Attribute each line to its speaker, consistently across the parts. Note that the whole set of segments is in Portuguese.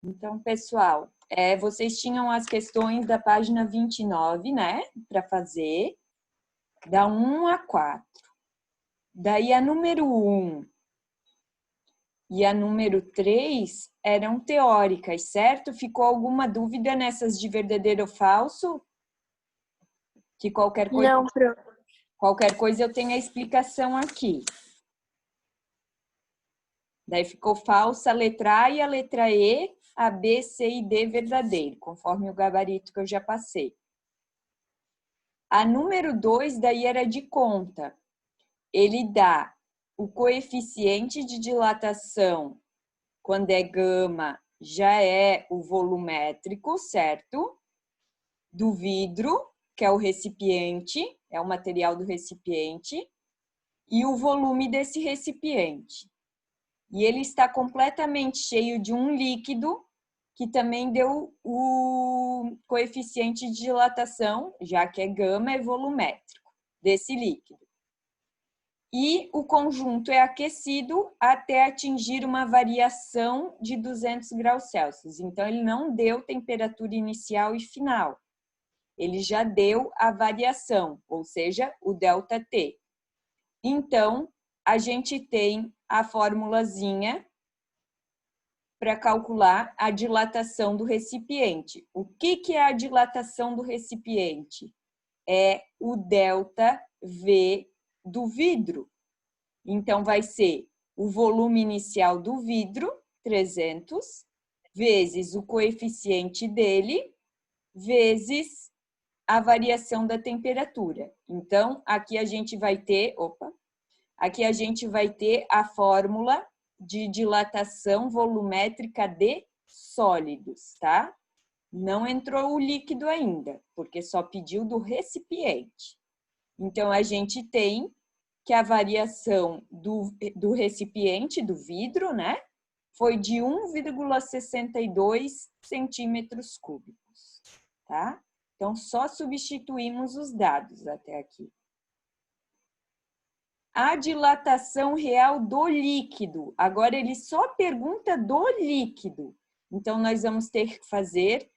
Speaker 1: Então, pessoal, vocês tinham as questões da página 29, né, para fazer, da 1 a 4. Daí a número 1 e a número 3 eram teóricas, certo? Ficou alguma dúvida nessas de verdadeiro ou falso? Que qualquer coisa,
Speaker 2: Não, prof.
Speaker 1: qualquer coisa eu tenho a explicação aqui. Daí ficou falsa a letra A e a letra E, a B, C e D verdadeiro, conforme o gabarito que eu já passei. A número 2 daí era de conta. Ele dá o coeficiente de dilatação, quando é gama, já é o volumétrico, certo? Do vidro, que é o recipiente, é o material do recipiente, e o volume desse recipiente. E ele está completamente cheio de um líquido, que também deu o coeficiente de dilatação, já que é gama, é volumétrico, desse líquido. E o conjunto é aquecido até atingir uma variação de 200 graus Celsius. Então, ele não deu temperatura inicial e final. Ele já deu a variação, ou seja, o ΔT. Então, a gente tem a formulazinha para calcular a dilatação do recipiente. O que é a dilatação do recipiente? É o ΔV do vidro. Então, vai ser o volume inicial do vidro, 300, vezes o coeficiente dele, vezes a variação da temperatura. Então, aqui a gente vai ter, a fórmula de dilatação volumétrica de sólidos, tá? Não entrou o líquido ainda, porque só pediu do recipiente. Então, a gente tem que a variação do recipiente, do vidro, né? Foi de 1,62 centímetros cúbicos, tá? Então, só substituímos os dados até aqui. A dilatação real do líquido. Agora, ele só pergunta do líquido. Então, nós vamos ter que fazer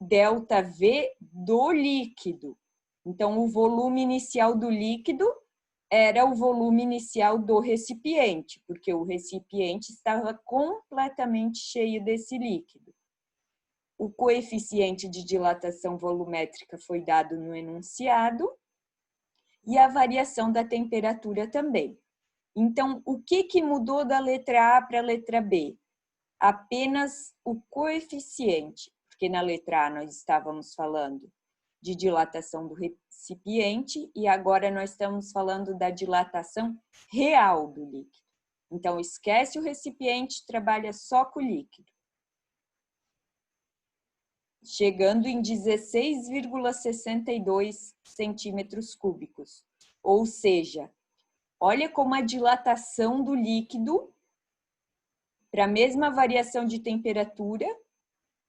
Speaker 1: ΔV do líquido. Então, o volume inicial do líquido era o volume inicial do recipiente, porque o recipiente estava completamente cheio desse líquido. O coeficiente de dilatação volumétrica foi dado no enunciado e a variação da temperatura também. Então, o que mudou da letra A para a letra B? Apenas o coeficiente, porque na letra A nós estávamos falando de dilatação do recipiente e agora nós estamos falando da dilatação real do líquido. Então, esquece o recipiente, trabalha só com o líquido. Chegando em 16,62 centímetros cúbicos. Ou seja, olha como a dilatação do líquido, para a mesma variação de temperatura,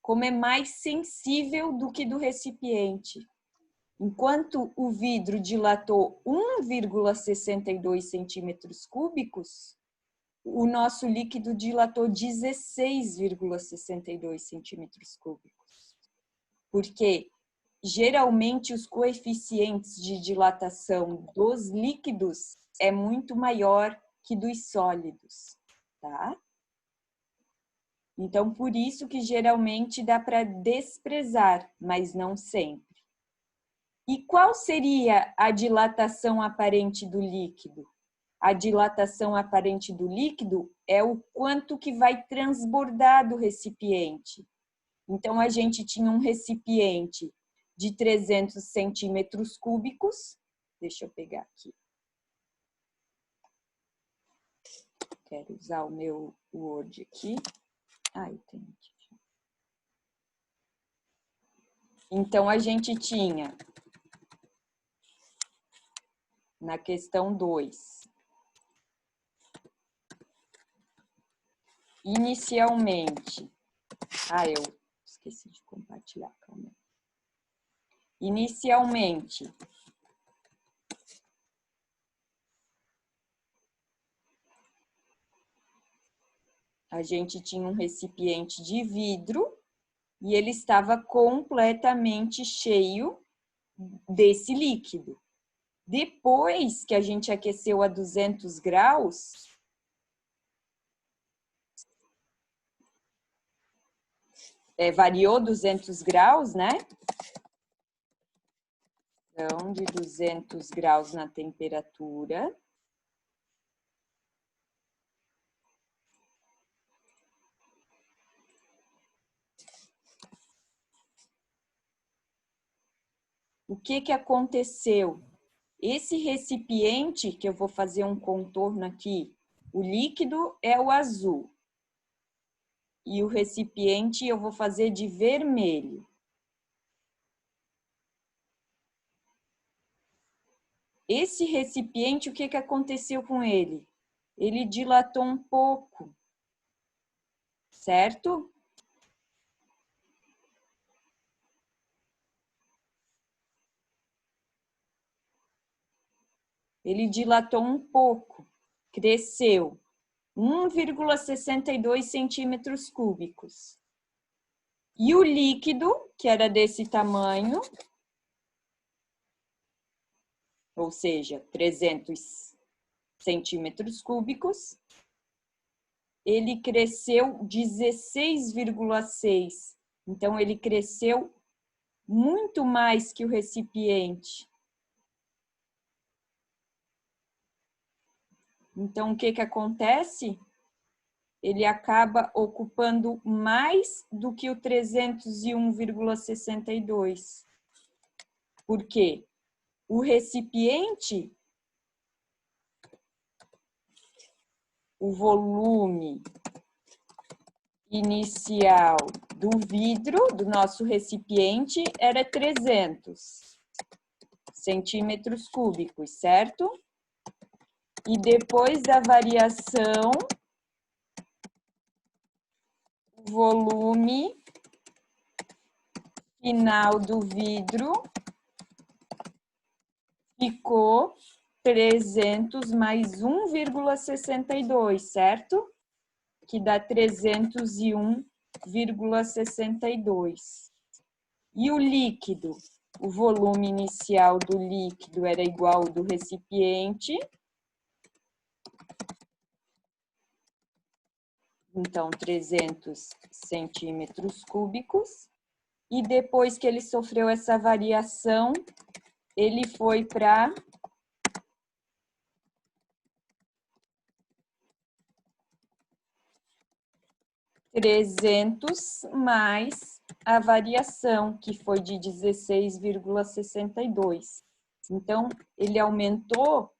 Speaker 1: como é mais sensível do que do recipiente. Enquanto o vidro dilatou 1,62 centímetros cúbicos, o nosso líquido dilatou 16,62 centímetros cúbicos. Porque, geralmente, os coeficientes de dilatação dos líquidos é muito maior que dos sólidos, tá? Então, por isso que geralmente dá para desprezar, mas não sempre. E qual seria a dilatação aparente do líquido? A dilatação aparente do líquido é o quanto que vai transbordar do recipiente. Então, a gente tinha um recipiente de 300 centímetros cúbicos. Deixa eu pegar aqui. Quero usar o meu Word aqui. Eu tenho aqui. Então, a gente tinha, na questão 2, inicialmente, eu esqueci de compartilhar, calma aí. Inicialmente, A gente tinha um recipiente de vidro e ele estava completamente cheio desse líquido. Depois que a gente aqueceu a 200 graus, variou 200 graus, né? Então, de 200 graus na temperatura. O que que aconteceu? Esse recipiente, que eu vou fazer um contorno aqui, o líquido é o azul. E o recipiente eu vou fazer de vermelho. Esse recipiente, o que que aconteceu com ele? Ele dilatou um pouco, certo? Ele dilatou um pouco, cresceu 1,62 centímetros cúbicos. E o líquido, que era desse tamanho, ou seja, 300 centímetros cúbicos, ele cresceu 16,6. Então, ele cresceu muito mais que o recipiente. Então, o que que acontece? Ele acaba ocupando mais do que o 301,62. Por quê? O recipiente, o volume inicial do vidro, do nosso recipiente, era 300 centímetros cúbicos, certo? E depois da variação, o volume final do vidro ficou 300 mais 1,62, certo? Que dá 301,62. E o líquido? O volume inicial do líquido era igual ao do recipiente. Então, 300 centímetros cúbicos. E depois que ele sofreu essa variação, ele foi para 300 mais a variação, que foi de 16,62. Então, ele aumentou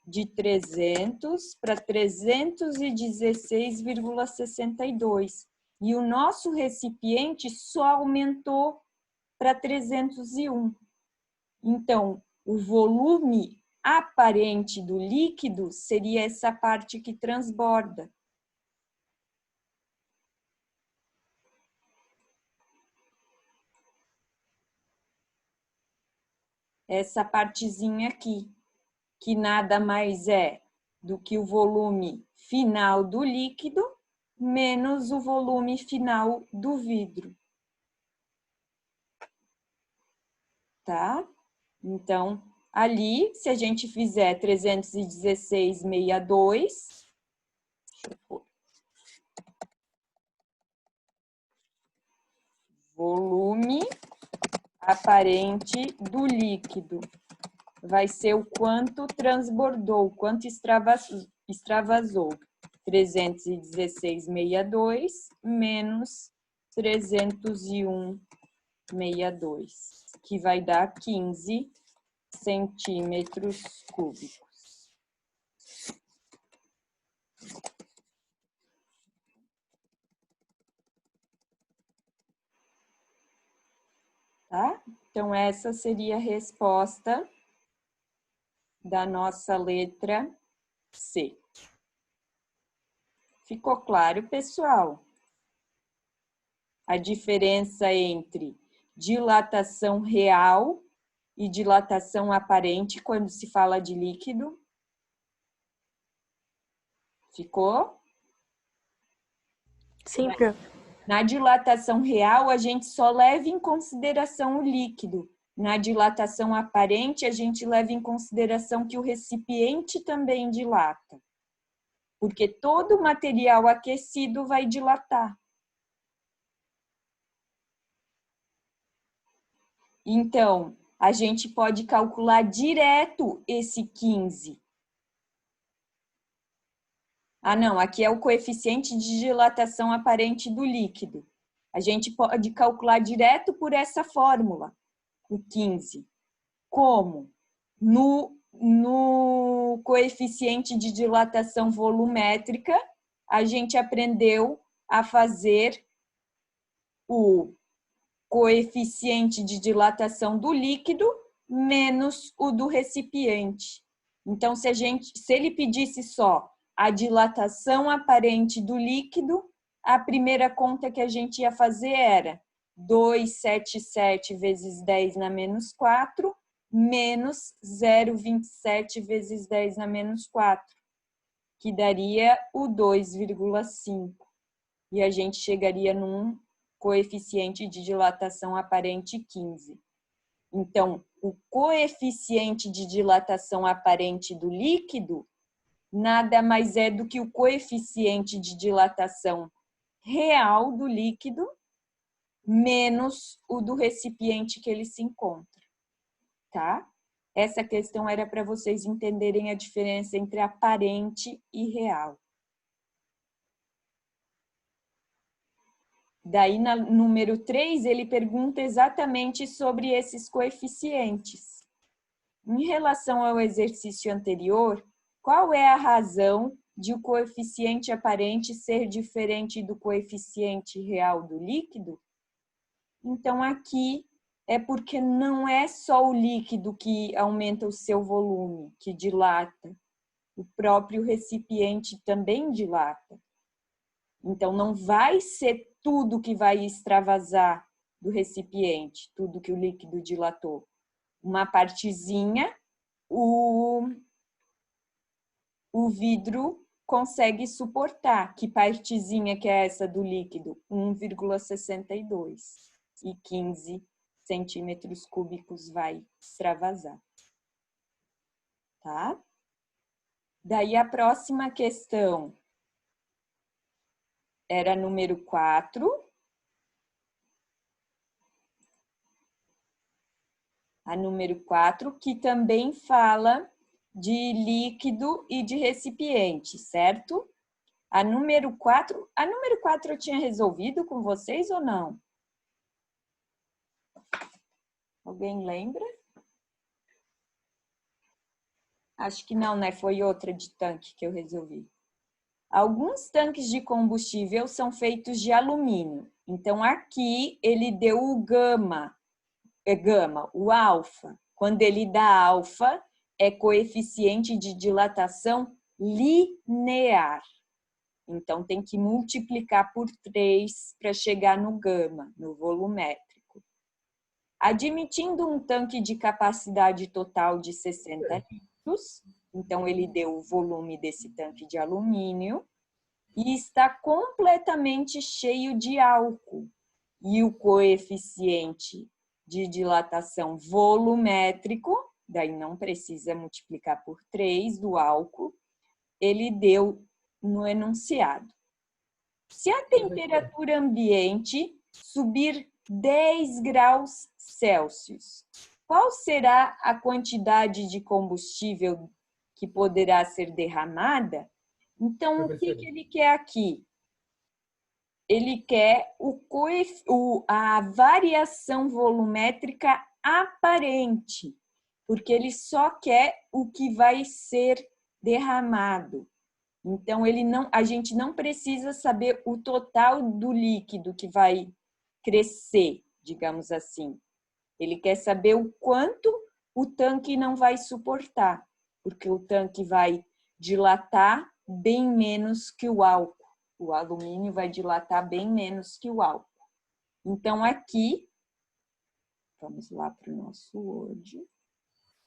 Speaker 1: de 300 para 316,62. E o nosso recipiente só aumentou para 301. Então, o volume aparente do líquido seria essa parte que transborda. Essa partezinha aqui, que nada mais é do que o volume final do líquido menos o volume final do vidro. Tá? Então, ali, se a gente fizer 316,62, deixa eu pôr, volume aparente do líquido vai ser o quanto transbordou, o quanto extravasou. 316,62 menos 301,62, que vai dar 15 centímetros cúbicos. Tá? Então, essa seria a resposta da nossa letra C. Ficou claro, pessoal? A diferença entre dilatação real e dilatação aparente quando se fala de líquido? Ficou?
Speaker 2: Sim, prof.
Speaker 1: Na dilatação real, a gente só leva em consideração o líquido. Na dilatação aparente, a gente leva em consideração que o recipiente também dilata. Porque todo material aquecido vai dilatar. Então, a gente pode calcular direto esse 15. Ah, não, aqui é o coeficiente de dilatação aparente do líquido. A gente pode calcular direto por essa fórmula, o 15. Como? No coeficiente de dilatação volumétrica, a gente aprendeu a fazer o coeficiente de dilatação do líquido menos o do recipiente. Então, se ele pedisse só a dilatação aparente do líquido, a primeira conta que a gente ia fazer era 277 vezes 10 na menos 4, menos 0,27 vezes 10 na menos 4, que daria o 2,5. E a gente chegaria num coeficiente de dilatação aparente 15. Então, o coeficiente de dilatação aparente do líquido nada mais é do que o coeficiente de dilatação real do líquido menos o do recipiente que ele se encontra, tá? Essa questão era para vocês entenderem a diferença entre aparente e real. Daí, na número 3, ele pergunta exatamente sobre esses coeficientes. Em relação ao exercício anterior, qual é a razão de o coeficiente aparente ser diferente do coeficiente real do líquido? Então, aqui é porque não é só o líquido que aumenta o seu volume, que dilata. O próprio recipiente também dilata. Então, não vai ser tudo que vai extravasar do recipiente, tudo que o líquido dilatou. Uma partezinha, o vidro consegue suportar. Que partezinha que é essa do líquido? 1,62. E 15 centímetros cúbicos vai extravasar. Tá? Daí a próxima questão era número 4. A número 4, que também fala de líquido e de recipiente, certo? A número 4 eu tinha resolvido com vocês ou não? Alguém lembra? Acho que não, né? Foi outra de tanque que eu resolvi. Alguns tanques de combustível são feitos de alumínio. Então, aqui ele deu o gama, o alfa. Quando ele dá alfa, é coeficiente de dilatação linear. Então, tem que multiplicar por 3 para chegar no gama, no volumétrico. Admitindo um tanque de capacidade total de 60 litros, então ele deu o volume desse tanque de alumínio, e está completamente cheio de álcool. E o coeficiente de dilatação volumétrico, daí não precisa multiplicar por 3 do álcool, ele deu no enunciado. Se a temperatura ambiente subir 10 graus Celsius, qual será a quantidade de combustível que poderá ser derramada? Então, o que ele quer aqui? Ele quer a variação volumétrica aparente, porque ele só quer o que vai ser derramado. Então, a gente não precisa saber o total do líquido que vai crescer, digamos assim. Ele quer saber o quanto o tanque não vai suportar, porque o tanque vai dilatar bem menos que o álcool. O alumínio vai dilatar bem menos que o álcool. Então, aqui, vamos lá para o nosso Word.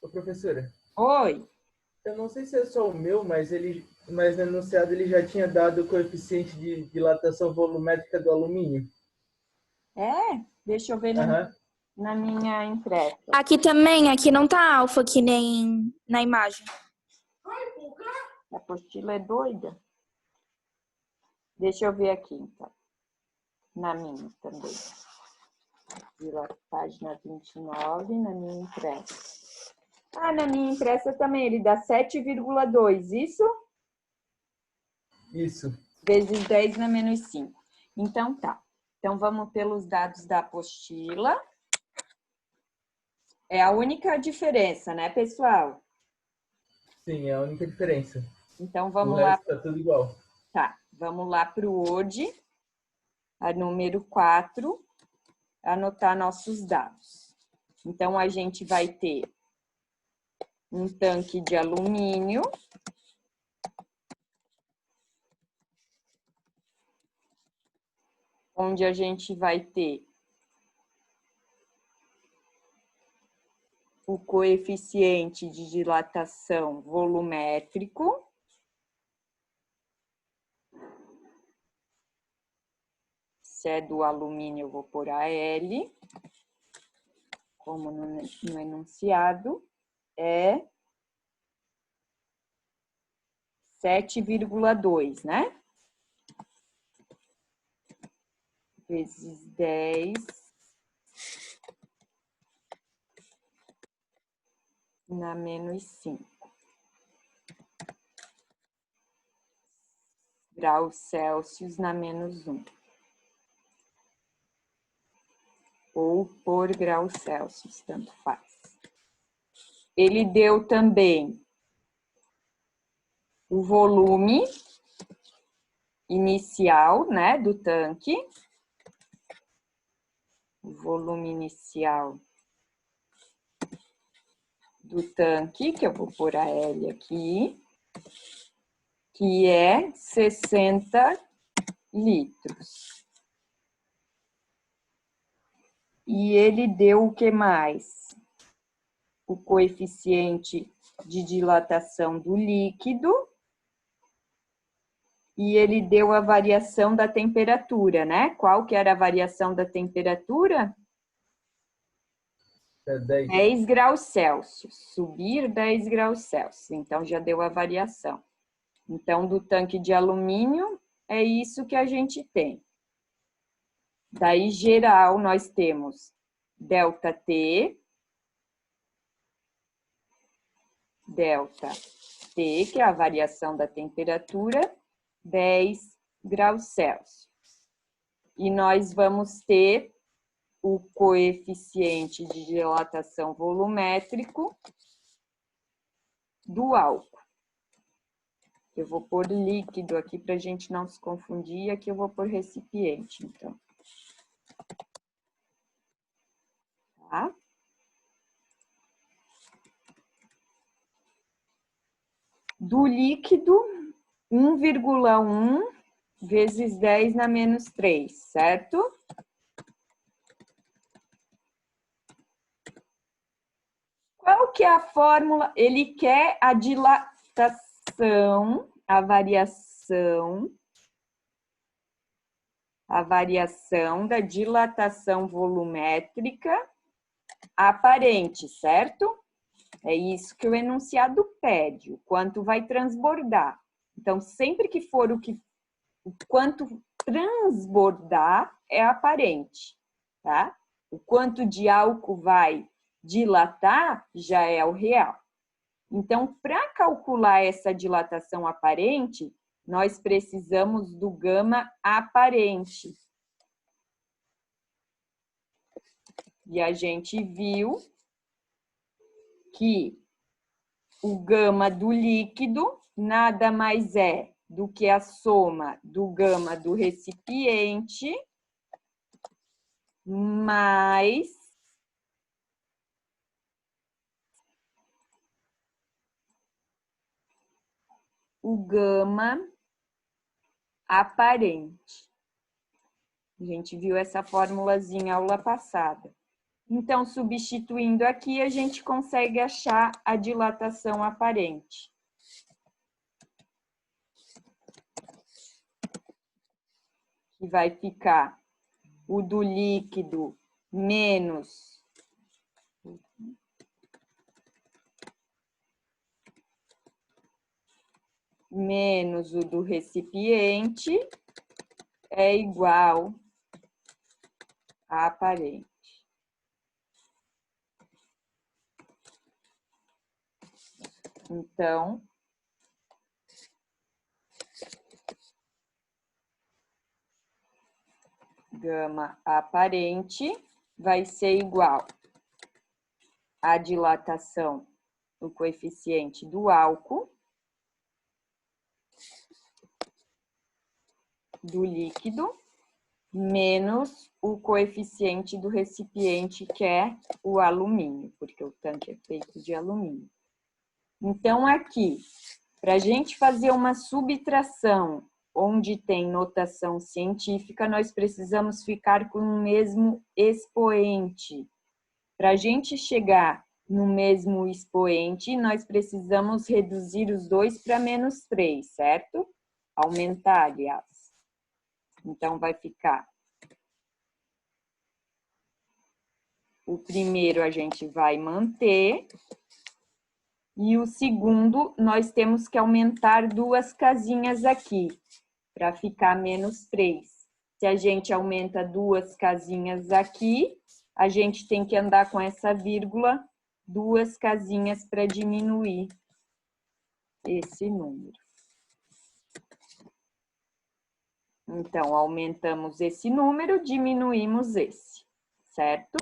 Speaker 3: Ô, professora.
Speaker 1: Oi.
Speaker 2: Eu não sei se é só o meu, mas no enunciado ele já tinha dado o coeficiente de dilatação volumétrica do alumínio.
Speaker 1: É? Deixa eu ver
Speaker 2: Aham.
Speaker 1: na minha impressa.
Speaker 3: Aqui também, aqui não tá alfa, que nem na imagem.
Speaker 1: A apostila é doida. Deixa eu ver aqui, então. Na minha também. Página 29, na minha impressa. Ah, na minha impressa também, ele dá 7,2, isso?
Speaker 2: Isso.
Speaker 1: Vezes 10 na menos 5. Então, tá. Então, vamos pelos dados da apostila. É a única diferença, né, pessoal?
Speaker 2: Sim, é a única diferença.
Speaker 1: Então,
Speaker 2: O
Speaker 1: vamos lá.
Speaker 2: resto tá tudo igual.
Speaker 1: Tá, vamos lá para o Word, a número 4, anotar nossos dados. Então, a gente vai ter um tanque de alumínio, onde a gente vai ter o coeficiente de dilatação volumétrico. Se é do alumínio, eu vou pôr a L, como no enunciado, é 7,2, né? Vezes 10 na menos 5. Graus Celsius na menos 1. Ou por graus Celsius, tanto faz. Ele deu também o volume inicial, né, do tanque. O volume inicial do tanque, que eu vou pôr a L aqui, que é 60 litros. E ele deu o que mais? O coeficiente de dilatação do líquido. E ele deu a variação da temperatura, né? Qual que era a variação da temperatura?
Speaker 2: É 10.
Speaker 1: 10 graus Celsius. Subir 10 graus Celsius. Então, já deu a variação. Então, do tanque de alumínio, é isso que a gente tem. Daí, geral, nós temos ΔT, que é a variação da temperatura, 10 graus Celsius. E nós vamos ter o coeficiente de dilatação volumétrico do álcool. Eu vou pôr líquido aqui para a gente não se confundir, aqui eu vou pôr recipiente, então. Tá? Do líquido, 1,1 vezes 10 na menos 3, certo? Qual que é a fórmula? Ele quer a dilatação, a variação da dilatação volumétrica aparente, certo? É isso que o enunciado pede, o quanto vai transbordar. Então, sempre que for o quanto transbordar é aparente, tá? O quanto de álcool vai dilatar já é o real. Então, para calcular essa dilatação aparente, nós precisamos do gama aparente. E a gente viu que o gama do líquido nada mais é do que a soma do gama do recipiente mais o gama aparente. A gente viu essa formulazinha aula passada. Então, substituindo aqui, a gente consegue achar a dilatação aparente. que vai ficar o do líquido menos o do recipiente é igual a aparente. Então, gama aparente vai ser igual à dilatação do coeficiente do álcool, do líquido, menos o coeficiente do recipiente, que é o alumínio, porque o tanque é feito de alumínio. Então, aqui, para a gente fazer uma subtração onde tem notação científica, nós precisamos ficar com o mesmo expoente. Para a gente chegar no mesmo expoente, nós precisamos reduzir os dois para -3, certo? Aumentar, aliás. Então, vai ficar. O primeiro a gente vai manter. E o segundo, nós temos que aumentar 2 casinhas aqui, para ficar -3. Se a gente aumenta 2 casinhas aqui, a gente tem que andar com essa vírgula 2 casinhas para diminuir esse número. Então, aumentamos esse número, diminuímos esse, certo?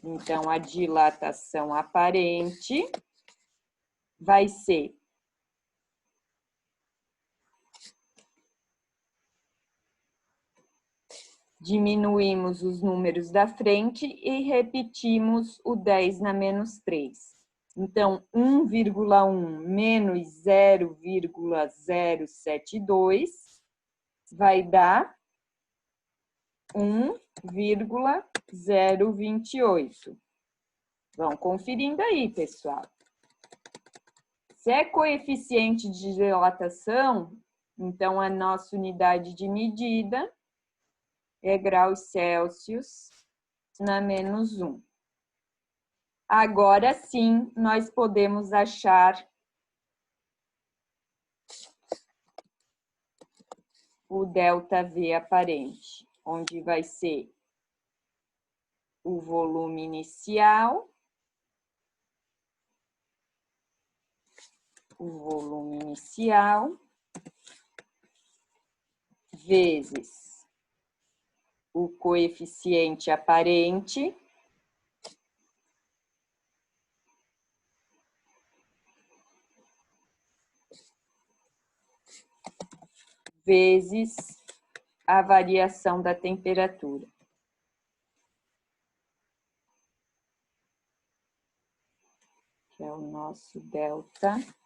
Speaker 1: Então, a dilatação aparente vai ser diminuímos os números da frente e repetimos o 10 na -3. Então, 1,1 menos 0,072 vai dar 1,028. Vão conferindo aí, pessoal. Se é coeficiente de dilatação, então a nossa unidade de medida é graus Celsius na -1. Agora sim, nós podemos achar o ΔV aparente, onde vai ser o volume inicial, vezes o coeficiente aparente, vezes a variação da temperatura. Que é o nosso ΔT.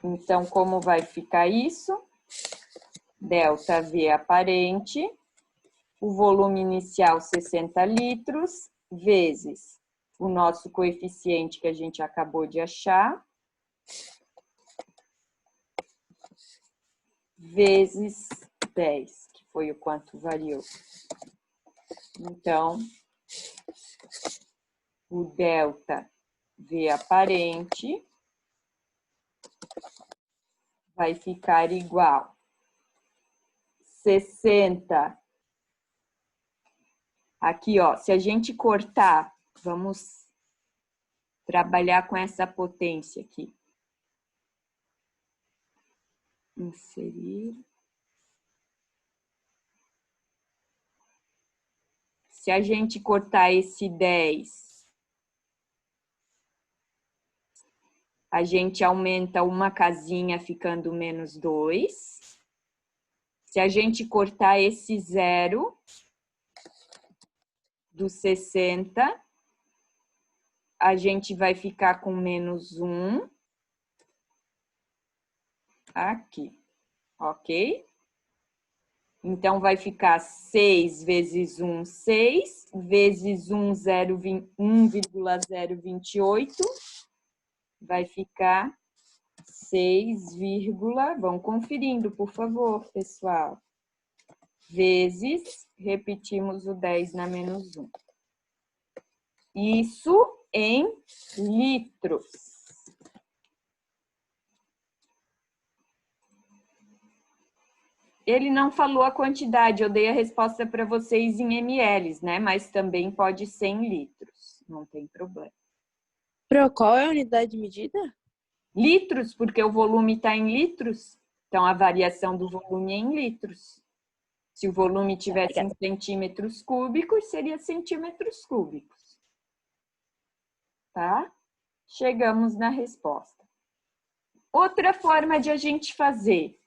Speaker 1: Então, como vai ficar isso? ΔV aparente, o volume inicial 60 litros, vezes o nosso coeficiente que a gente acabou de achar, vezes 10, que foi o quanto variou. Então, o ΔV aparente vai ficar igual 60. Aqui, ó, se a gente cortar, vamos trabalhar com essa potência aqui. Inserir. Se a gente cortar esse 10, a gente aumenta uma casinha ficando -2. Se a gente cortar esse 0 do 60, a gente vai ficar com -1 aqui, ok? Então, vai ficar 6 vezes 1, 6, vezes 1,028, vai ficar 6, vão conferindo, por favor, pessoal. Vezes, repetimos o 10 na menos 1. Isso em litros. Ele não falou a quantidade, eu dei a resposta para vocês em ml, né? Mas também pode ser em litros, não tem problema.
Speaker 4: Pro, qual é a unidade de medida?
Speaker 1: Litros, porque o volume está em litros, então a variação do volume é em litros. Se o volume tivesse em centímetros cúbicos, seria centímetros cúbicos. Tá? Chegamos na resposta. Outra forma de a gente fazer,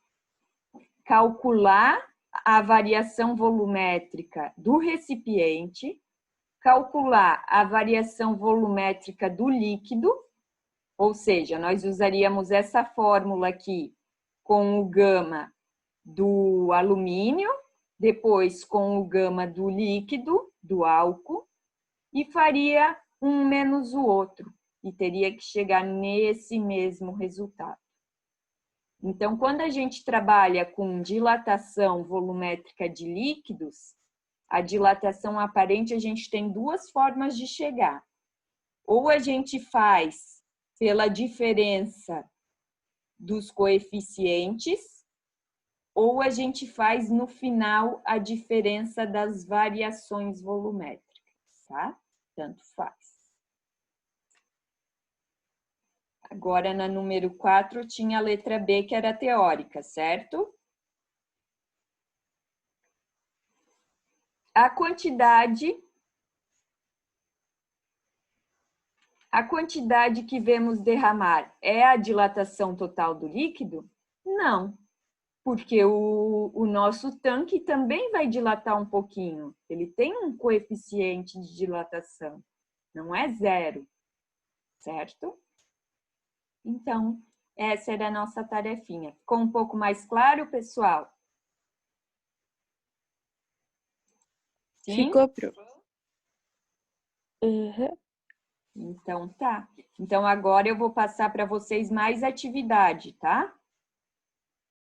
Speaker 1: calcular a variação volumétrica do recipiente, calcular a variação volumétrica do líquido, ou seja, nós usaríamos essa fórmula aqui com o gama do alumínio, depois com o gama do líquido, do álcool, e faria um menos o outro, e teria que chegar nesse mesmo resultado. Então, quando a gente trabalha com dilatação volumétrica de líquidos, a dilatação aparente a gente tem duas formas de chegar. Ou a gente faz pela diferença dos coeficientes, ou a gente faz no final a diferença das variações volumétricas, tá? Tanto faz. Agora, na número 4, tinha a letra B, que era teórica, certo? A quantidade que vemos derramar é a dilatação total do líquido? Não, porque o nosso tanque também vai dilatar um pouquinho. Ele tem um coeficiente de dilatação, não é zero, certo? Então, essa era a nossa tarefinha. Ficou um pouco mais claro, pessoal? Sim?
Speaker 4: Ficou, Pro. Uhum.
Speaker 1: Então, tá. Então, agora eu vou passar para vocês mais atividade, tá?